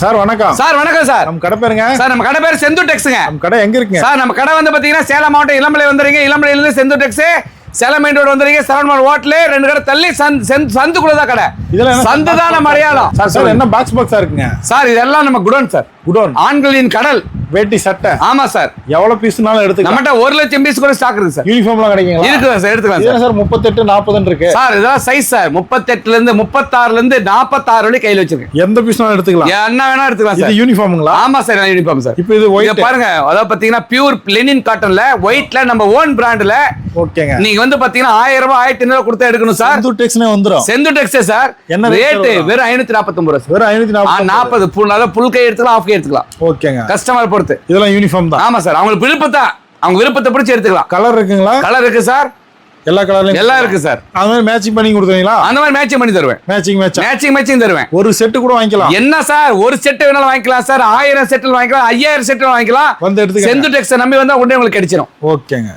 Sir வணக்கம். Sir வணக்கம் sir. நம்ம கடை பேருங்க? சார் நம்ம கடை பேர் செந்தூர் டெக்ஸ்ங்க. நம்ம கடை எங்க இருக்குங்க? சார் நம்ம கடை வந்து பாத்தீங்கன்னா சேலம் மாவட்டம் இளம்பிள்ளை வந்துறீங்க. இளம்பிள்ளையில இருந்து Senthur Tex Salem main road வந்துறீங்க. சரவணன் ஹோட்டல் 2 கடை தள்ளி சந்துக்குள்ள தான் கடை. இதெல்லாம் சந்து தான் நம்ம அடையாளம். சார் என்ன பாக்ஸா இருக்குங்க? சார் இதெல்லாம் நம்ம குடோன் சார். குடோன். ஆண்களின் கடல். வேட்டி சட்டை. ஆமா சார். எவ்வளவு பீஸ்னாலும் எடுத்துக்கலாம். நம்மட்ட 1 லட்சம் பீஸ் கூட ஸ்டாக் இருக்கு சார். யூனிஃபார்ம்லாம் கிடைக்குங்களா? இருக்கு சார், எடுத்துக்கலாம் சார். சார் 38 40 இருக்கு சார். இதெல்லாம் சைஸ் சார் 38ல இருந்து 36ல இருந்து 46 வரை கையில வச்சிருக்கேன். எந்த பீஸ்னாலும் எடுத்துக்கலாம். என்ன வேணா எடுத்துக்கலாம் சார். இது யூனிஃபார்ம்ங்களா? ஆமா சார், யூனிஃபார்ம் சார். இப்போ இது ஒயிட் பாருங்க, அதாவது பாத்தீங்கன்னா பியூர் லெனின் காட்டன்ல ஒயிட்ல நம்ம ஓன் பிராண்ட்ல. ஓகேங்க. நீங்க வந்து பாத்தீங்கன்னா 1000 ரூபாய் 1500 கொடுத்து எடுக்கணும் சார். செந்தூர் டெக்ஸ்னே வந்துரும். செந்தூர் டெக்ஸ் சார். என்ன ரேட் வெறும் 549 ரூபாய். வெறும் 540. புல் கை எடுத்துக்கலாம், ஆஃப் கை எடுத்துக்கலாம். ஓகேங்க. கஸ்டமர் பொறுத்து. இதெல்லாம் யூனிஃபார்ம் தான். ஆமா சார், அவங்களுக்கு விருப்பத்தை பிடிச்சி எடுத்துக்கலாம். கலர் இருக்குங்களா? கலர் இருக்கு சார். எல்லா கலர்லயும் எல்லாம் இருக்கு சார். அந்த மாதிரி மேட்சிங் பண்ணி கொடுத்துறீங்களா? அந்த மாதிரி மேட்சிங் பண்ணி தருவேன். மேட்சிங் தருவேன். ஒரு செட் கூட வாங்கிக்கலாம். என்ன சார், ஒரு செட் வேணாலும் வாங்கிக்கலாம் சார். 1000 செட்டில் வாங்கிக்கலாம், 5000 செட்டில் வாங்கிக்கலாம். வந்து எடுத்துக்க. செந்தூர் டெக்ஸ் நம்பி வந்தா உடனே உங்களுக்கு கிடைச்சிடும். ஓகேங்க.